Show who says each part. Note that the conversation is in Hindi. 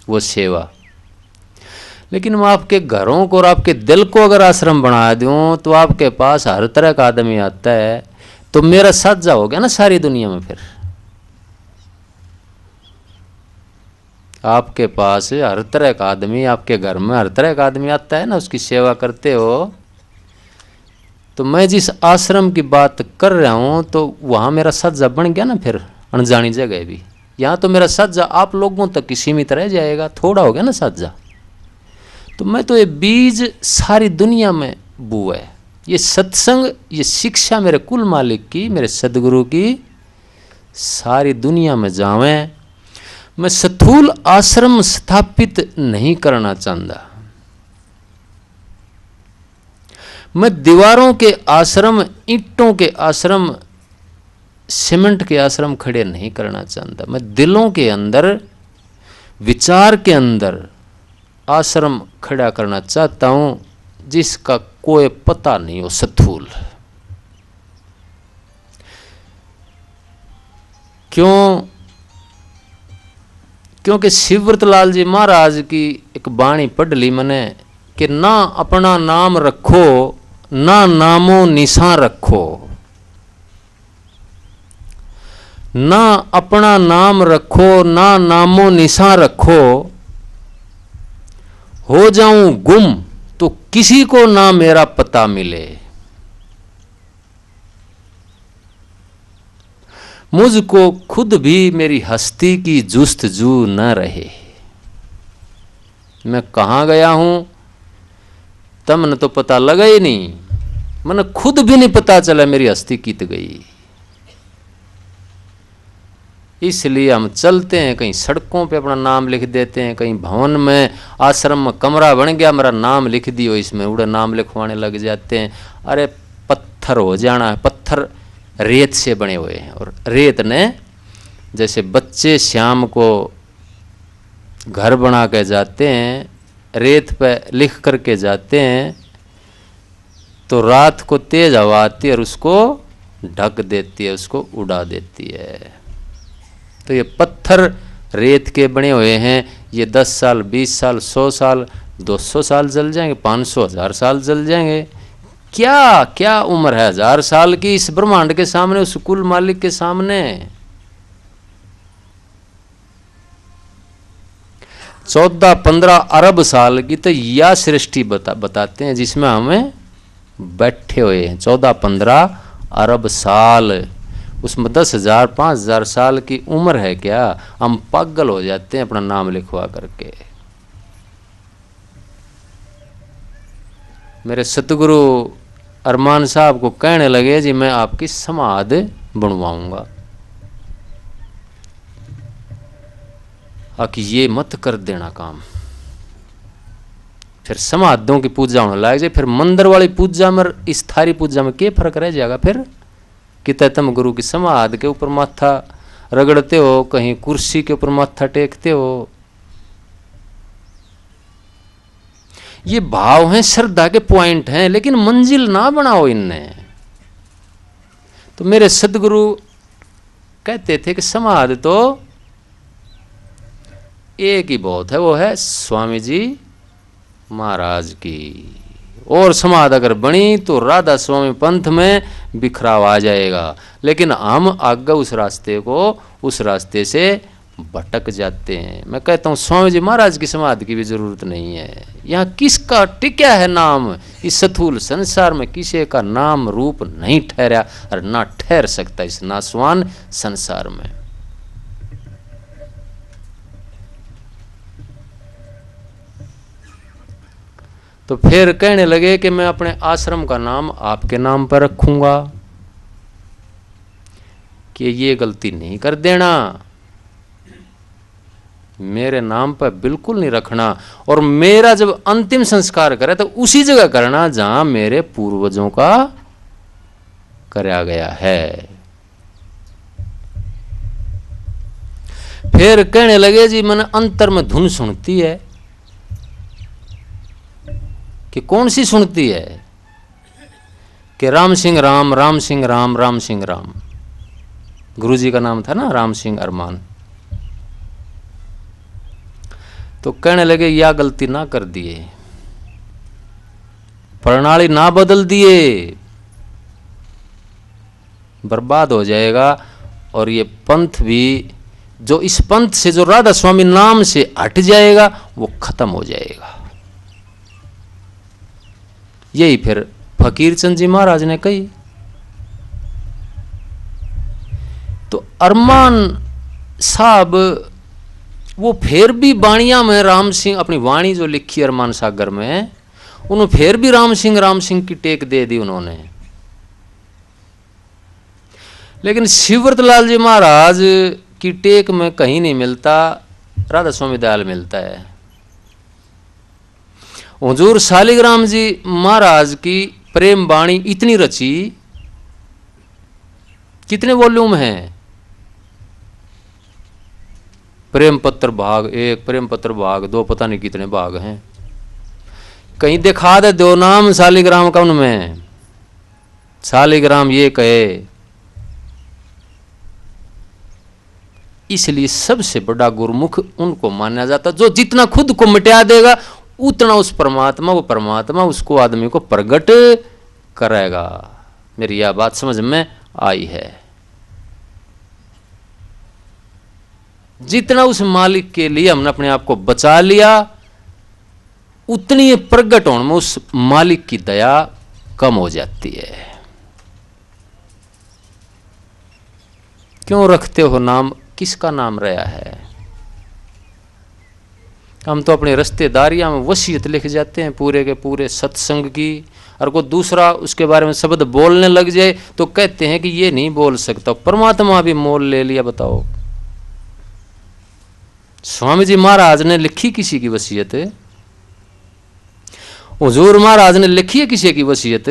Speaker 1: वो सेवा। लेकिन मैं आपके घरों को और आपके दिल को अगर आश्रम बना दूं तो आपके पास हर तरह का आदमी आता है, तो मेरा साझा हो गया ना सारी दुनिया में। फिर आपके पास हर तरह का आदमी, आपके घर में हर तरह का आदमी आता है ना, उसकी सेवा करते हो। तो मैं जिस आश्रम की बात कर रहा हूं तो वहां मेरा साझा बन गया ना। फिर अनजानी जगह भी, यहाँ तो मेरा साझा आप लोगों तक ही सीमित रह जाएगा, थोड़ा हो गया ना साझा। तो मैं तो ये बीज सारी दुनिया में बुआ है। ये सत्संग, ये शिक्षा मेरे कुल मालिक की, मेरे सदगुरु की सारी दुनिया में जावे। मैं स्थूल आश्रम स्थापित नहीं करना चाहता। मैं दीवारों के आश्रम, ईंटों के आश्रम, सीमेंट के आश्रम खड़े नहीं करना चाहता। मैं दिलों के अंदर, विचार के अंदर आश्रम खड़ा करना चाहता हूं, जिसका कोई पता नहीं हो स्थूल। क्योंकि शिवव्रतलाल जी महाराज की एक बाणी पढ़ ली मैंने कि ना अपना नाम रखो, ना नामो निशान रखो। ना अपना नाम रखो, ना नामो निशान रखो। हो जाऊं गुम तो किसी को ना मेरा पता मिले। मुझको खुद भी मेरी हस्ती की जुस्तजू न रहे। मैं कहां गया हूं तमने तो पता लगा ही नहीं, मैंने खुद भी नहीं पता चला मेरी हस्ती कित गई। इसलिए हम चलते हैं, कहीं सड़कों पे अपना नाम लिख देते हैं, कहीं भवन में, आश्रम में कमरा बन गया, मेरा नाम लिख दियो इसमें, उड़े नाम लिखवाने लग जाते हैं। अरे पत्थर हो जाना है, पत्थर रेत से बने हुए हैं, और रेत ने, जैसे बच्चे शाम को घर बना के जाते हैं, रेत पे लिख करके जाते हैं, तो रात को तेज हवा आती है और उसको ढक देती है, उसको उड़ा देती है। तो ये पत्थर रेत के बने हुए हैं, ये 10 साल, 20 साल, 100 साल, 200 साल जल जाएंगे, 500, 1000 साल जल जाएंगे। क्या क्या उम्र है 1000 साल की इस ब्रह्मांड के सामने, उस कुल मालिक के सामने। 14-15 अरब साल की तो यह सृष्टि बताते हैं जिसमें हमें बैठे हुए हैं। 14-15 अरब साल, उसमें 10,000, 5,000 साल की उम्र है क्या? हम पागल हो जाते हैं अपना नाम लिखवा करके। मेरे सतगुरु अरमान साहब को कहने लगे जी मैं आपकी समाधि बनवाऊंगा। कि ये मत कर देना काम। फिर समाधियों की पूजा होने लग जाए, फिर मंदिर वाली पूजा में इस थारी पूजा में क्या फर्क रह जाएगा? फिर कितने तुम गुरु की समाधि के ऊपर माथा रगड़ते हो, कहीं कुर्सी के ऊपर माथा टेकते हो। ये भाव हैं, श्रद्धा के पॉइंट हैं, लेकिन मंजिल ना बनाओ इनने। तो मेरे सदगुरु कहते थे कि समाधि तो एक ही बहुत है, वो है स्वामी जी महाराज की। और समाधि अगर बनी तो राधा स्वामी पंथ में बिखराव आ जाएगा। लेकिन हम आगे उस रास्ते से भटक जाते हैं। मैं कहता हूँ स्वामी जी महाराज की समाधि की भी जरूरत नहीं है। यहाँ किसका टिका है नाम? इस स्थूल संसार में किसी का नाम रूप नहीं ठहरा और ना ठहर सकता इस नासवान संसार में। तो फिर कहने लगे कि मैं अपने आश्रम का नाम आपके नाम पर रखूंगा, कि ये गलती नहीं कर देना, मेरे नाम पर बिल्कुल नहीं रखना। और मेरा जब अंतिम संस्कार करे तो उसी जगह करना जहां मेरे पूर्वजों का कराया गया है। फिर कहने लगे जी मैंने अंतर में धुन सुनती है। कि कौन सी सुनती है? कि राम सिंह राम, राम सिंह राम, राम सिंह राम। गुरु जी का नाम था ना राम सिंह अरमान। तो कहने लगे या गलती ना कर दिए, प्रणाली ना बदल दिए, बर्बाद हो जाएगा। और ये पंथ भी, जो इस पंथ से, जो राधा स्वामी नाम से हट जाएगा वो खत्म हो जाएगा। यही फिर फकीर चंद जी महाराज ने कही। तो अरमान साहब वो फिर भी बाणिया में राम सिंह, अपनी वाणी जो लिखी अरमान सागर में, उन्होंने फिर भी राम सिंह की टेक दे दी उन्होंने। लेकिन शिवव्रत लाल जी महाराज की टेक में कहीं नहीं मिलता, राधा स्वामी दयाल मिलता है। हुजूर शालिग्राम जी महाराज की प्रेम वाणी इतनी रची, कितने वॉल्यूम हैं? प्रेम पत्र भाग 1, प्रेम पत्र भाग 2, पता नहीं कितने भाग हैं। कहीं दिखा दे दो नाम शालिग्राम का उनमें, शालिग्राम ये कहे। इसलिए सबसे बड़ा गुरुमुख उनको माना जाता, जो जितना खुद को मिटा देगा उतना उस परमात्मा, वो परमात्मा उसको, आदमी को प्रकट करेगा। मेरी यह बात समझ में आई है। जितना उस मालिक के लिए हमने अपने आप को बचा लिया, उतनी प्रकट होने में उस मालिक की दया कम हो जाती है। क्यों रखते हो नाम? किसका नाम रहा है? हम तो अपनी रिश्तेदारियां में वसीयत लिख जाते हैं पूरे के पूरे सत्संग की, और कोई दूसरा उसके बारे में शब्द बोलने लग जाए तो कहते हैं कि ये नहीं बोल सकता। परमात्मा भी मोल ले लिया, बताओ। स्वामी जी महाराज ने लिखी किसी की वसीयत? हुजूर महाराज ने लिखी है किसी की वसीयत?